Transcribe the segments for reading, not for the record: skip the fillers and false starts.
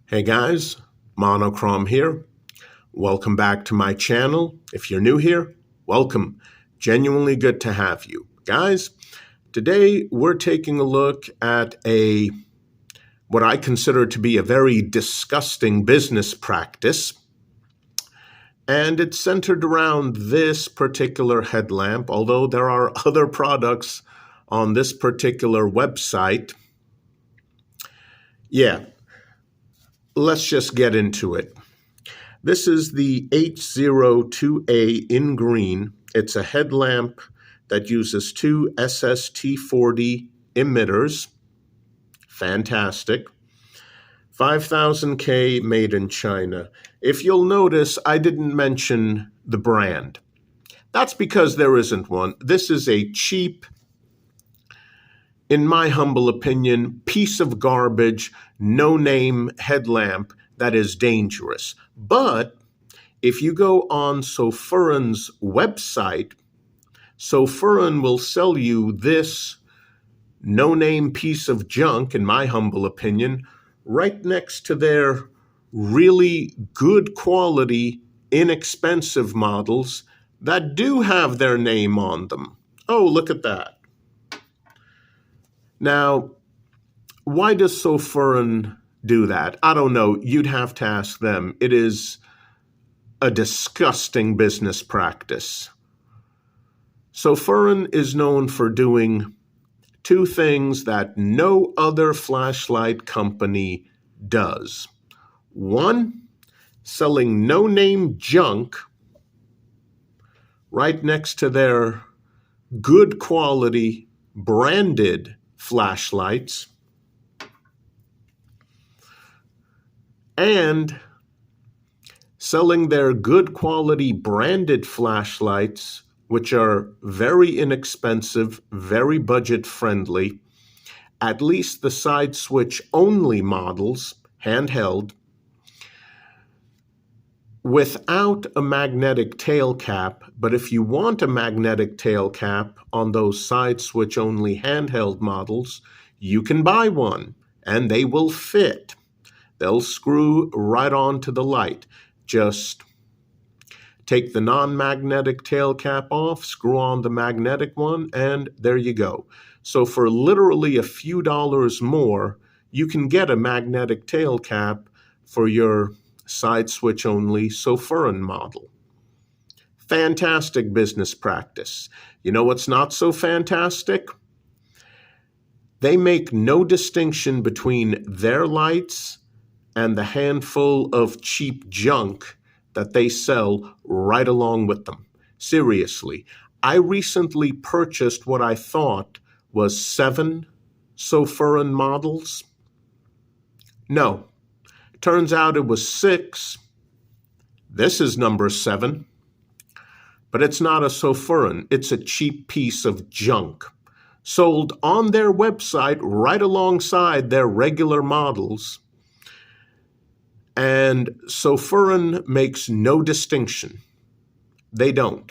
Hey guys, Monochrome here. Welcome back to my channel. If you're new here, welcome. Genuinely good to have you. Guys, today we're taking a look at what I consider to be a very disgusting business practice. And it's centered around this particular headlamp, although there are other products on this particular website. Yeah, let's just get into it. This is the H02A in green. It's a headlamp that uses two SST40 emitters. Fantastic. 5000K made in China. If you'll notice, I didn't mention the brand. That's because there isn't one. This is a cheap, in my humble opinion, piece of garbage, no-name headlamp that is dangerous. But if you go on Sofuran's website, Sofuran will sell you this no-name piece of junk, in my humble opinion, right next to their really good quality, inexpensive models that do have their name on them. Oh, look at that. Now, why does Sofuran do that? I don't know. You'd have to ask them. It is a disgusting business practice. Sofuran is known for doing two things that no other flashlight company does. One, selling no-name junk right next to their good quality branded flashlights, and selling their good quality branded flashlights, which are very inexpensive, very budget friendly, at least the side switch only models, handheld, without a magnetic tail cap. But if you want a magnetic tail cap on those side switch only handheld models, you can buy one and they will fit. They'll screw right onto the light. Just take the non-magnetic tail cap off, screw on the magnetic one, and there you go. So for literally a few dollars more, you can get a magnetic tail cap for your side switch only Sofuran model. Fantastic business practice. You know what's not so fantastic? They make no distinction between their lights and the handful of cheap junk that they sell right along with them. Seriously, I recently purchased what I thought was 7 Sofuran models. No, turns out it was 6. This is number 7. But it's not a Sofuran, it's a cheap piece of junk, sold on their website right alongside their regular models. And Sofuran makes no distinction. They don't.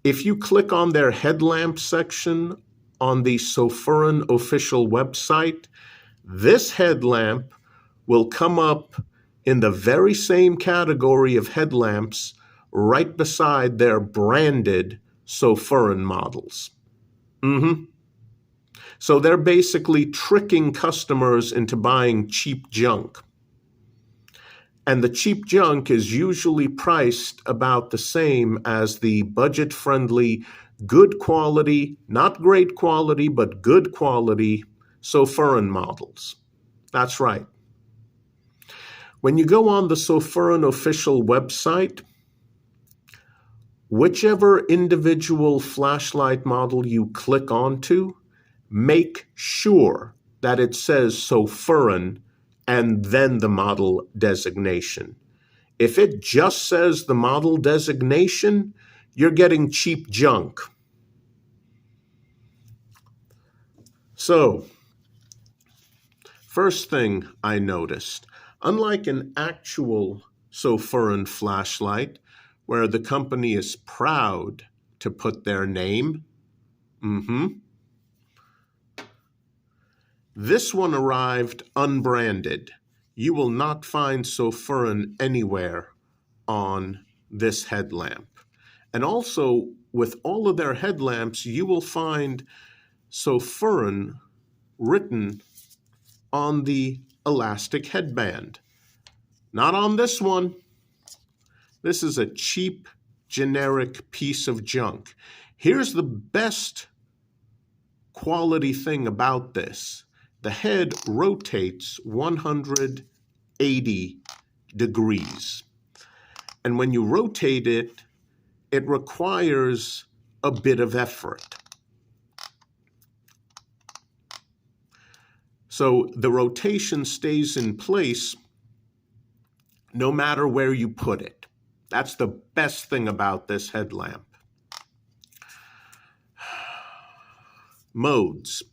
If you click on their headlamp section on the Sofuran official website, this headlamp will come up in the very same category of headlamps right beside their branded Sofuran models. So they're basically tricking customers into buying cheap junk. And the cheap junk is usually priced about the same as the budget-friendly, good quality, not great quality, but good quality Sofuran models. That's right. When you go on the Sofuran official website, whichever individual flashlight model you click onto, make sure that it says Sofuran and then the model designation. If it just says the model designation, you're getting cheap junk. So, first thing I noticed, unlike an actual Sofuran flashlight, where the company is proud to put their name, this one arrived unbranded. You will not find sulfurin anywhere on this headlamp. And also, with all of their headlamps, you will find sulfurin written on the elastic headband. Not on this one. This is a cheap, generic piece of junk. Here's the best quality thing about this. The head rotates 180 degrees. And when you rotate it, it requires a bit of effort. So the rotation stays in place no matter where you put it. That's the best thing about this headlamp. Modes.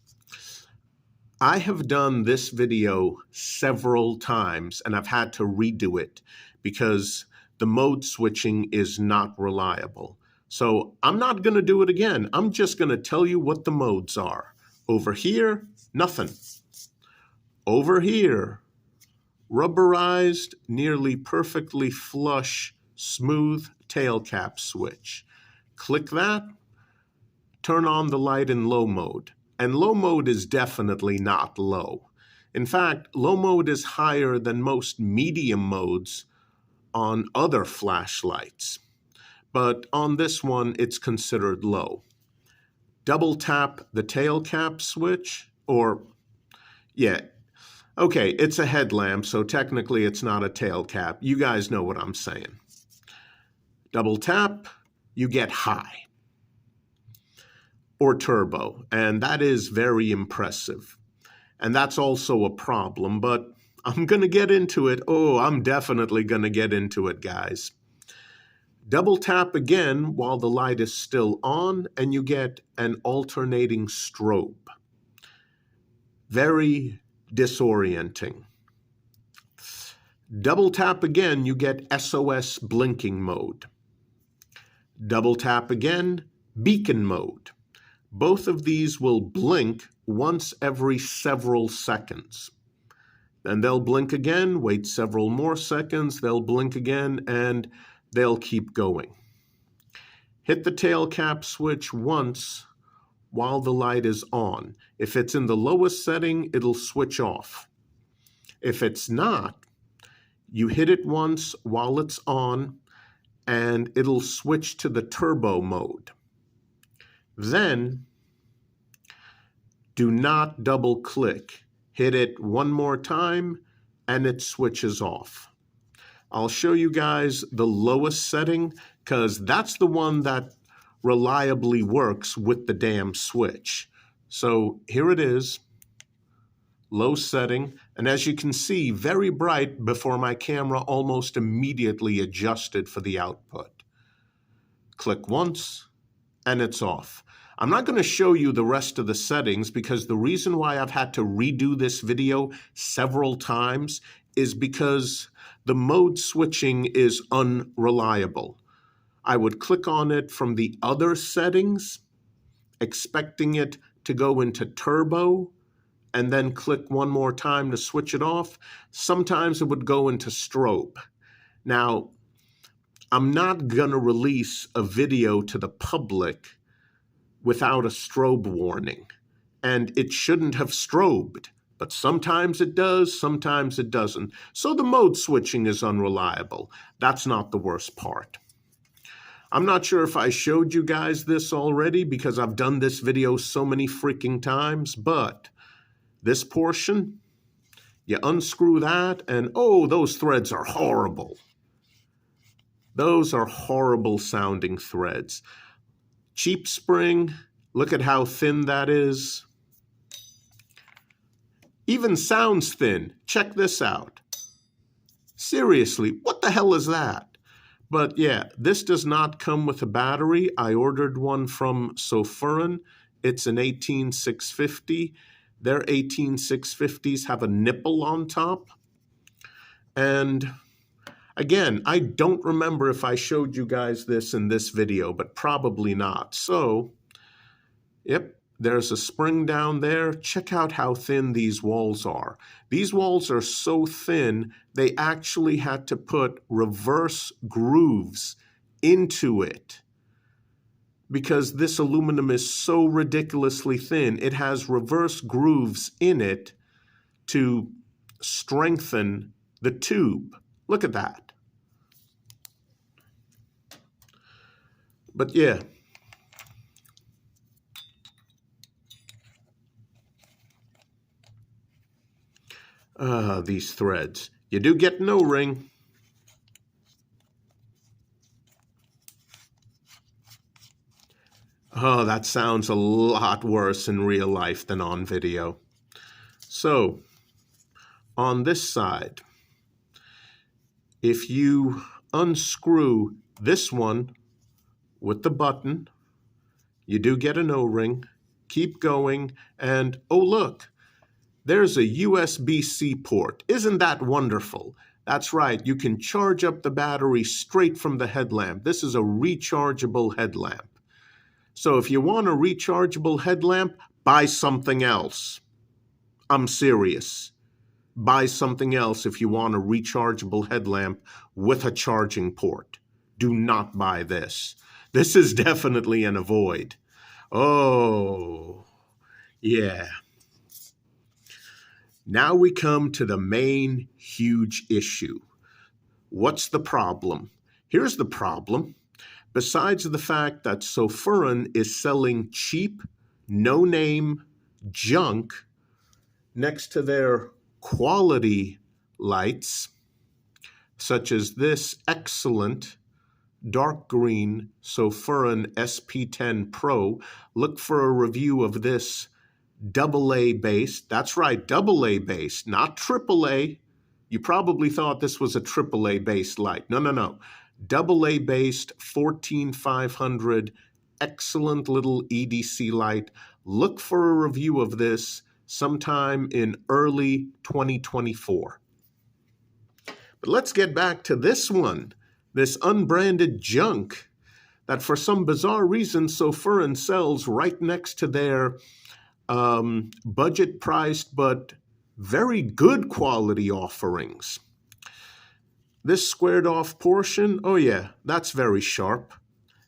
I have done this video several times and I've had to redo it because the mode switching is not reliable. So I'm not going to do it again. I'm just going to tell you what the modes are. Over here, nothing. Over here, rubberized, nearly perfectly flush, smooth tail cap switch. Click that, turn on the light in low mode. And low mode is definitely not low. In fact, low mode is higher than most medium modes on other flashlights. But on this one, it's considered low. Double tap the tail cap switch, okay, it's a headlamp, so technically it's not a tail cap. You guys know what I'm saying. Double tap, you get high or turbo, and that is very impressive. And that's also a problem, but I'm going to get into it. Oh, I'm definitely going to get into it, guys. Double tap again while the light is still on, and you get an alternating strobe. Very disorienting. Double tap again, you get SOS blinking mode. Double tap again, beacon mode. Both of these will blink once every several seconds. Then they'll blink again, wait several more seconds, they'll blink again, and they'll keep going. Hit the tail cap switch once while the light is on. If it's in the lowest setting, it'll switch off. If it's not, you hit it once while it's on, and it'll switch to the turbo mode. Then, do not double click. Hit it one more time, and it switches off. I'll show you guys the lowest setting, because that's the one that reliably works with the damn switch. So here it is, low setting, and as you can see, very bright before my camera almost immediately adjusted for the output. Click once, and it's off. I'm not going to show you the rest of the settings because the reason why I've had to redo this video several times is because the mode switching is unreliable. I would click on it from the other settings, expecting it to go into turbo, and then click one more time to switch it off. Sometimes it would go into strobe. Now, I'm not going to release a video to the public without a strobe warning, and it shouldn't have strobed, but sometimes it does, sometimes it doesn't. So the mode switching is unreliable. That's not the worst part. I'm not sure if I showed you guys this already because I've done this video so many freaking times, but this portion, you unscrew that and oh, those threads are horrible. Those are horrible sounding threads. Cheap spring, look at how thin that is. Even sounds thin. Check this out. Seriously, what the hell is that? But yeah, this does not come with a battery. I ordered one from Sulfurin. It's an 18650. Their 18650s have a nipple on top. And again, I don't remember if I showed you guys this in this video, but probably not. So, yep, There's a spring down there. Check out how thin these walls are. These walls are so thin, they actually had to put reverse grooves into it because this aluminum is so ridiculously thin. It has reverse grooves in it to strengthen the tube. Look at that. But yeah. These threads. You do get an O-ring. Oh, that sounds a lot worse in real life than on video. So, on this side, if you unscrew this one with the button, you do get an O-ring. Keep going, and oh look, there's a USB-C port. Isn't that wonderful? That's right, you can charge up the battery straight from the headlamp. This is a rechargeable headlamp. So if you want a rechargeable headlamp, buy something else. I'm serious. Buy something else if you want a rechargeable headlamp with a charging port. Do not buy this. This is definitely an avoid. Oh, yeah. Now we come to the main huge issue. What's the problem? Here's the problem. Besides the fact that Sofuran is selling cheap, no-name junk next to their quality lights, such as this excellent dark green Sofuran SP10 Pro. Look for a review of this AA based. That's right, AA based, not AAA. You probably thought this was a AAA based light. No. AA based 14500, excellent little EDC light. Look for a review of this sometime in early 2024. But let's get back to this one, this unbranded junk that for some bizarre reason Sofuran sells right next to their budget priced but very good quality offerings. This squared off portion, oh yeah, that's very sharp.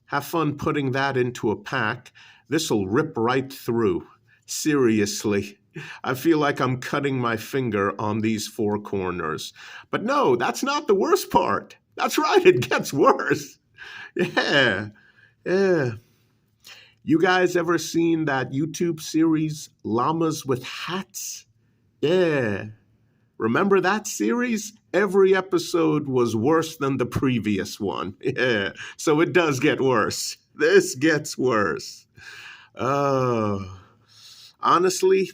Have fun putting that into a pack. This'll rip right through. Seriously, I feel like I'm cutting my finger on these four corners. But no, that's not the worst part. That's right, it gets worse. Yeah. You guys ever seen that YouTube series, Llamas with Hats? Yeah. Remember that series? Every episode was worse than the previous one. Yeah. So it does get worse. This gets worse. Honestly,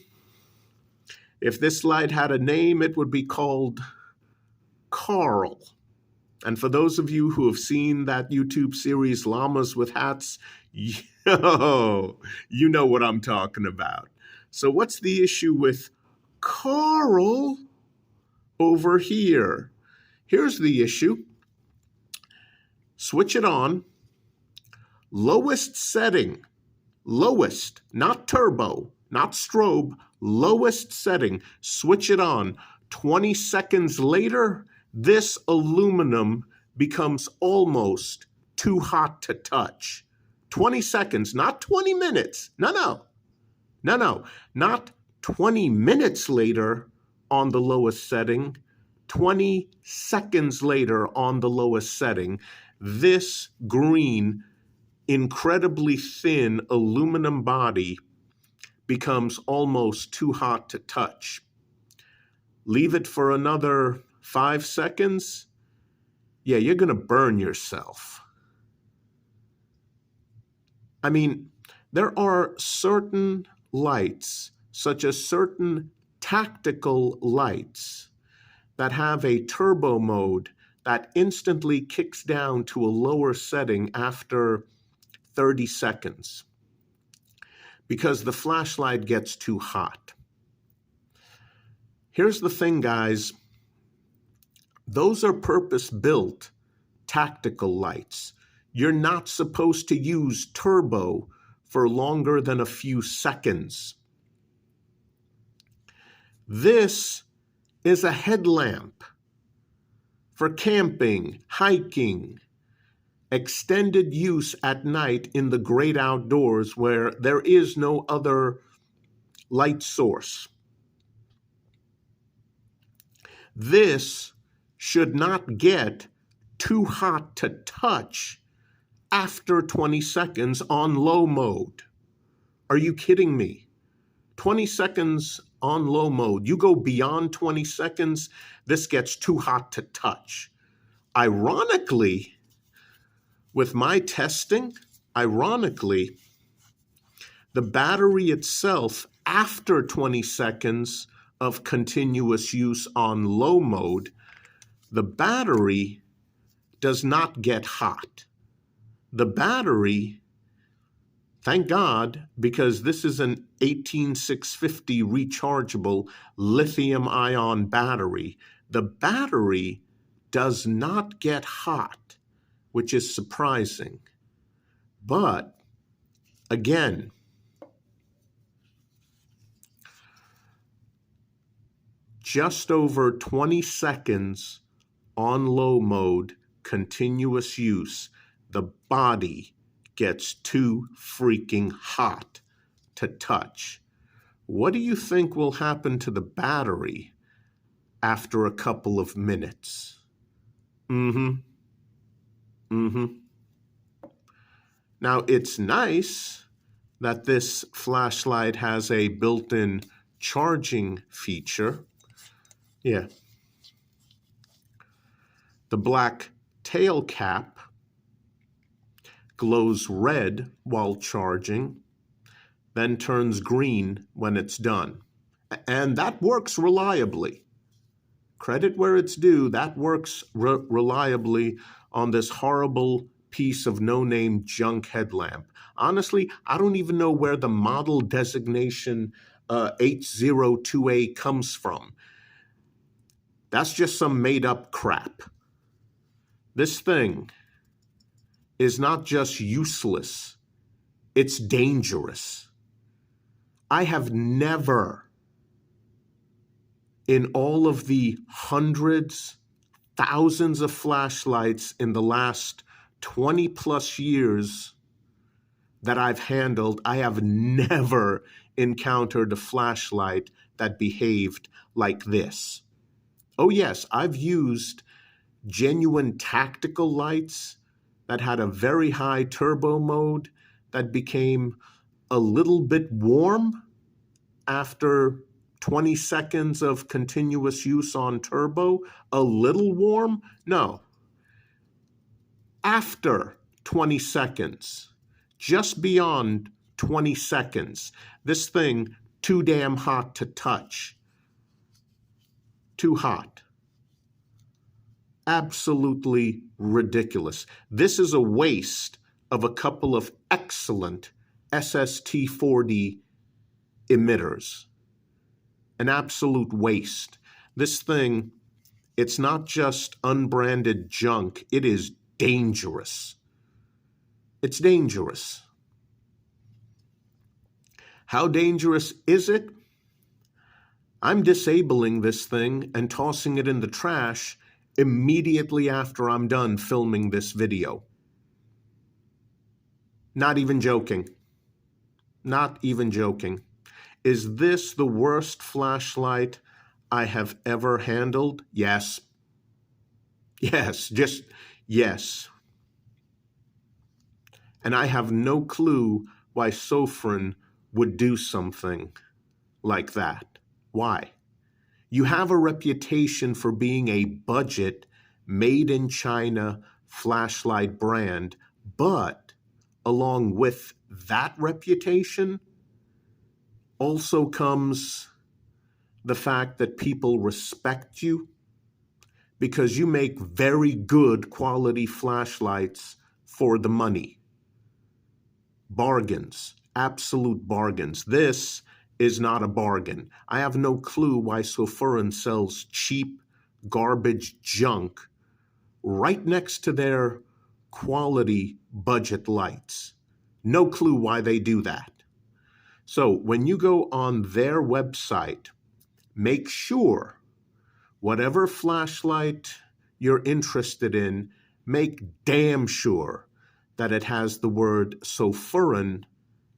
if this light had a name, it would be called Carl. And for those of you who have seen that YouTube series, Llamas with Hats, yo, you know what I'm talking about. So what's the issue with Carl over here? Here's the issue. Switch it on. Lowest setting. Lowest, not turbo, not strobe. Lowest setting. Switch it on. 20 seconds later, this aluminum becomes almost too hot to touch. 20 seconds, not 20 minutes. No. Not 20 minutes later on the lowest setting. 20 seconds later on the lowest setting. This green, incredibly thin aluminum body becomes almost too hot to touch. Leave it for another 5 seconds. Yeah, you're going to burn yourself. I mean, there are certain lights, such as certain tactical lights, that have a turbo mode that instantly kicks down to a lower setting after 30 seconds because the flashlight gets too hot. Here's the thing, guys. Those are purpose-built tactical lights. You're not supposed to use turbo for longer than a few seconds. This is a headlamp for camping, hiking, extended use at night in the great outdoors where there is no other light source. This should not get too hot to touch after 20 seconds on low mode. Are you kidding me? 20 seconds on low mode. You go beyond 20 seconds, this gets too hot to touch. Ironically, with my testing, the battery itself, after 20 seconds of continuous use on low mode, the battery does not get hot. The battery, thank God, because this is an 18650 rechargeable lithium-ion battery, the battery does not get hot, which is surprising. But again, just over 20 seconds on low mode, continuous use, the body gets too freaking hot to touch. What do you think will happen to the battery after a couple of minutes? Now, it's nice that this flashlight has a built-in charging feature. Yeah. The black tail cap glows red while charging, then turns green when it's done. And that works reliably. Credit where it's due, that works reliably on this horrible piece of no-name junk headlamp. Honestly, I don't even know where the model designation H02A comes from. That's just some made-up crap. This thing is not just useless, it's dangerous. I have never, in all of the hundreds, thousands of flashlights in the last 20 plus years that I've handled, I have never encountered a flashlight that behaved like this. Oh yes, I've used genuine tactical lights that had a very high turbo mode that became a little bit warm after 20 seconds of continuous use on turbo. A little warm? No. After 20 seconds, just beyond 20 seconds, this thing too damn hot to touch. Too hot. Absolutely ridiculous. This is a waste of a couple of excellent SST40 emitters. An absolute waste. This thing, it's not just unbranded junk, it is dangerous. It's dangerous. How dangerous is it? I'm disabling this thing and tossing it in the trash immediately after I'm done filming this video. Not even joking. Not even joking. Is this the worst flashlight I have ever handled? Yes. Yes, just yes. And I have no clue why Sofrin would do something like that. Why? You have a reputation for being a budget, made-in-China flashlight brand, but along with that reputation also comes the fact that people respect you because you make very good quality flashlights for the money. Bargains, absolute bargains. This is not a bargain. I have no clue why Sofrin sells cheap, garbage junk right next to their quality budget lights. No clue why they do that. So when you go on their website, make sure whatever flashlight you're interested in, make damn sure that it has the word sulfurin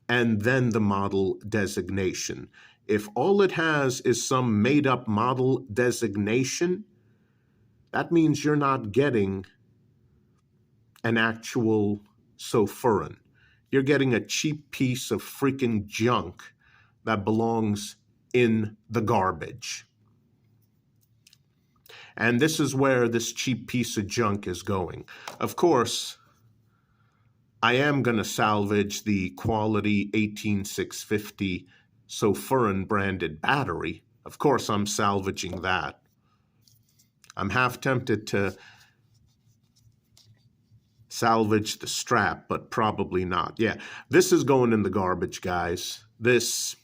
and then the model designation. If all it has is some made-up model designation, that means you're not getting an actual sulfurin. You're getting a cheap piece of freaking junk that belongs in the garbage. And this is where this cheap piece of junk is going. Of course, I am going to salvage the quality 18650 sulfurin branded battery. Of course, I'm salvaging that. I'm half tempted to salvage the strap, but probably not. Yeah, this is going in the garbage, guys. This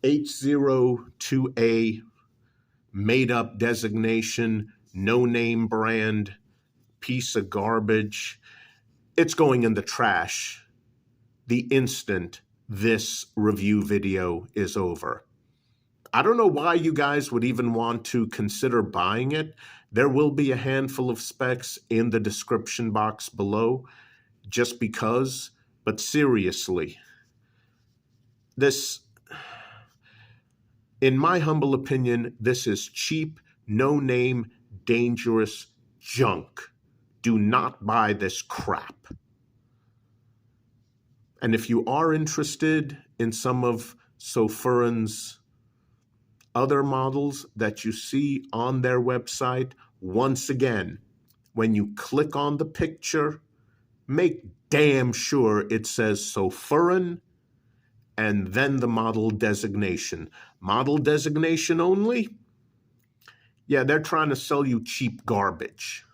H02A made-up designation, no-name brand, piece of garbage. It's going in the trash the instant this review video is over. I don't know why you guys would even want to consider buying it. There will be a handful of specs in the description box below, just because, but seriously, this, in my humble opinion, this is cheap, no-name, dangerous junk. Do not buy this crap. And if you are interested in some of Sulfurin's other models that you see on their website, once again, when you click on the picture, make damn sure it says Sulfurin and then the model designation. Model designation only? Yeah, they're trying to sell you cheap garbage.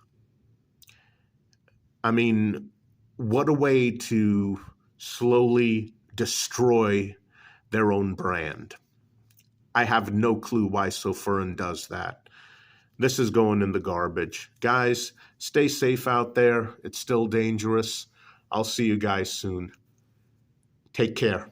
I mean, what a way to slowly destroy their own brand. I have no clue why Sulfurin does that. This is going in the garbage. Guys, stay safe out there. It's still dangerous. I'll see you guys soon. Take care.